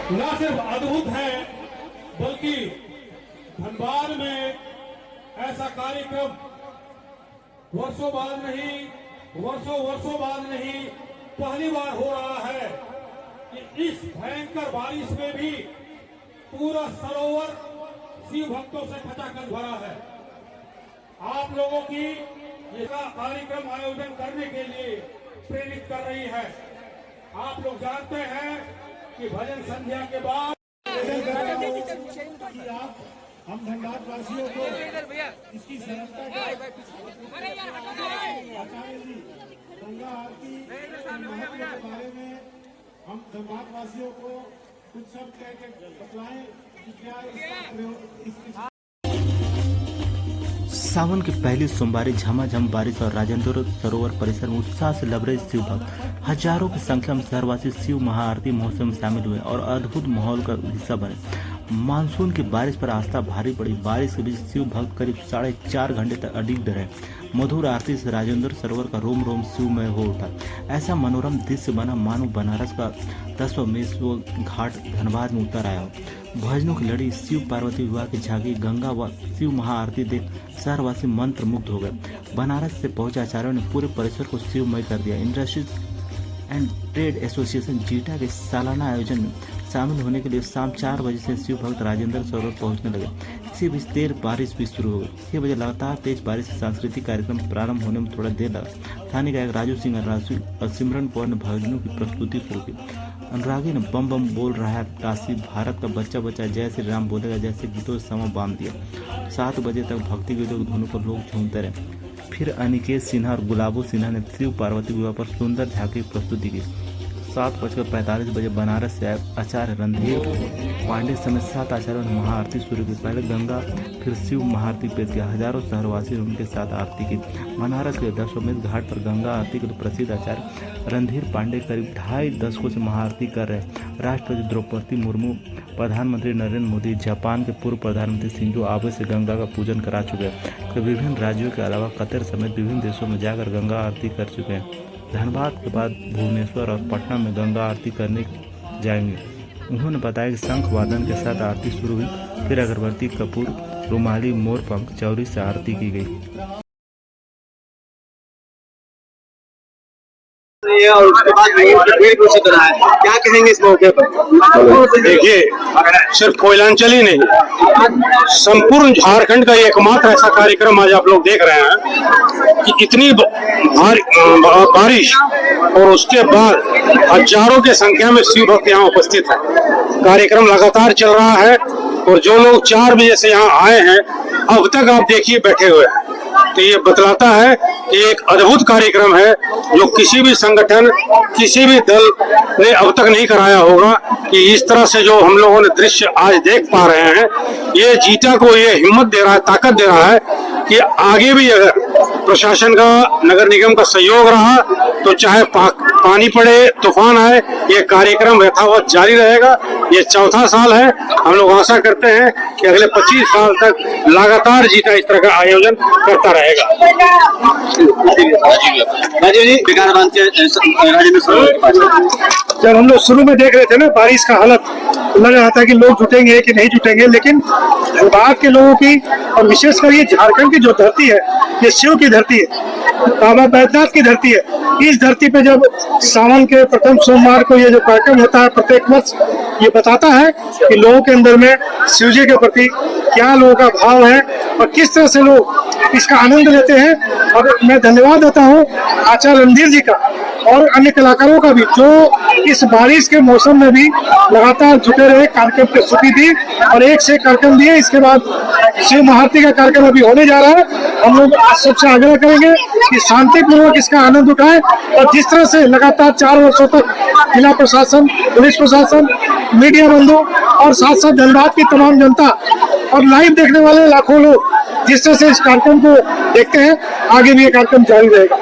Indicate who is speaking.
Speaker 1: न सिर्फ अद्भुत है बल्कि धनबाद में ऐसा कार्यक्रम वर्षों वर्षों बाद नहीं पहली बार हो रहा है कि इस भयंकर बारिश में भी पूरा सरोवर शिव भक्तों से खचाखच भरा है। आप लोगों की यह कार्यक्रम आयोजन करने के लिए प्रेरित कर रही है। आप लोग जानते हैं कि भजन संध्या के बाद आप हम धनबाद वासियों को इसकी सरलता आचार्य जी गंगा आरती के महत्व के बारे में हम धनबाद वासियों को कुछ शब्द कह के बतलाएं कि क्या इसका प्रयोग
Speaker 2: सावन की पहली सोमवारी झमाझम बारिश और राजेंद्र सरोवर परिसर में उत्साह से लबरे शिव भक्त हजारों की संख्या में शहरवासी शिव महाआरती महोत्सव में शामिल हुए और अद्भुत माहौल का हिस्सा बने। मानसून की बारिश पर आस्था भारी पड़ी। बारिश के बीच शिव भक्त करीब 4.5 घंटे तक अडिग रहे। मधुर आरती से राजेंद्र सरोवर का रोम रोम शिवमय हो उठा। ऐसा मनोरम दृश्य बना मानो बनारस का 10वें घाट धनबाद में उतर आया हो। भजनों की लड़ी, शिव पार्वती विवाह की झांकी, गंगा व शिव महाआरती देख शहरवासी मंत्र मुग्ध हो गए। बनारस से पहुंचे आचार्यों ने पूरे परिसर को शिवमय कर दिया। Industries and trade association zeta के सालाना आयोजन में शामिल होने के लिए शाम 4 बजे से शिव भक्त राजेंद्र सरोवर पहुंचने लगे। इसी बीच देर बारिश भी शुरू हो गई। 6 बजे लगातार तेज बारिश से सांस्कृतिक कार्यक्रम प्रारंभ होने में थोड़ा देर लगा। स्थानीय गायक राजू सिंह और सिमरन कौर ने भजनों की प्रस्तुति शुरू की। अनुरागी ने बम बम बोल रहा है काशी, भारत का बच्चा बच्चा, जय श्री राम बोलेगा जैसे गीतों से समा बांध दिया। 7 बजे तक भक्ति गीतों की धुनों पर लोग झूमते रहे। फिर अनिकेत सिन्हा और गुलाबो सिन्हा ने शिव पार्वती विवाह पर सुंदर झांकी की प्रस्तुति की। 7:45 बनारस से आए आचार्य रणधीर पांडे समेत 7 आचार्यों ने महाआरती शुरू की। पहले गंगा फिर शिव महाआरती पेश किया। हजारों शहरवासी ने उनके साथ आरती की। बनारस के 10वें घाट पर गंगा आरती के प्रसिद्ध आचार्य रणधीर पांडे करीब 2.5 दशकों से महाआरती कर रहे हैं। राष्ट्रपति द्रौपदी मुर्मू, प्रधानमंत्री नरेंद्र मोदी, जापान के पूर्व प्रधानमंत्री शिंजो आबे से गंगा का पूजन करा चुके हैं। विभिन्न राज्यों के अलावा कतर समेत विभिन्न देशों में जाकर गंगा आरती कर चुके हैं। धनबाद के बाद भुवनेश्वर और पटना में गंगा आरती करने जाएंगे। उन्होंने बताया कि शंख वादन के साथ आरती शुरू हुई, फिर अगरबत्ती, कपूर, रुमाली, मोरपंख, चौरी से आरती की गई।
Speaker 3: और उसके बाद भीड़ घोषित रहा है, क्या कहेंगे इस मौके पर?
Speaker 4: देखिए, सिर्फ कोयलांचल ही नहीं, संपूर्ण झारखंड का एकमात्र ऐसा कार्यक्रम आज आप लोग देख रहे हैं कि इतनी बारिश और उसके बाद हजारों की संख्या में शिव भक्त यहाँ उपस्थित है। कार्यक्रम लगातार चल रहा है और जो लोग 4 बजे से यहाँ आए हैं अब तक आप देखिए बैठे हुए हैं, तो ये बतलाता है कि एक अद्भुत कार्यक्रम है जो किसी भी संगठन, किसी भी दल ने अब तक नहीं कराया होगा। कि इस तरह से जो हम लोगों ने दृश्य आज देख पा रहे हैं, ये जीटा को ये हिम्मत दे रहा है, ताकत दे रहा है कि आगे भी अगर प्रशासन का, नगर निगम का सहयोग रहा तो चाहे पानी पड़े, तूफान आए, ये कार्यक्रम यथावत जारी रहेगा। ये 4था साल है। हम लोग आशा करते हैं कि अगले 25 साल तक लगातार जीटा इस तरह का आयोजन करता रहेगा।
Speaker 3: राजीव जी,
Speaker 4: जब हम लोग शुरू में देख रहे थे ना बारिश का हालत, लग रहा था कि लोग जुटेंगे कि नहीं जुटेंगे, लेकिन धनबाद के लोगों की और विशेषकर ये झारखंड की जो धरती है, ये शिव की धरती है, बाबा बैद्यनाथ की धरती है। इस धरती पे जब सावन के प्रथम सोमवार को ये जो कार्यक्रम होता है प्रत्येक वर्ष, ये बताता है कि लोगों के अंदर में शिव जी के प्रति क्या लोगों का भाव है और किस तरह से लोग इसका आनंद लेते हैं। और मैं धन्यवाद देता हूँ आचार्य रणधीर जी का और अन्य कलाकारों का भी, जो इस बारिश के मौसम में भी लगातार जुटे रहे, कार्यक्रम की प्रस्तुति दी और एक से कार्यक्रम दिए। इसके बाद शिव महाआरती का कार्यक्रम अभी होने जा रहा है। हम लोग सबसे आग्रह करेंगे कि शांतिपूर्वक इसका आनंद उठाएं और जिस तरह से लगातार 4 वर्षों तक जिला प्रशासन, पुलिस प्रशासन, मीडिया बंधु और साथ साथ धनबाद की तमाम जनता और लाइव देखने वाले लाखों लोग जिस तरह से इस कार्यक्रम को देखते हैं, आगे भी ये कार्यक्रम जारी रहेगा।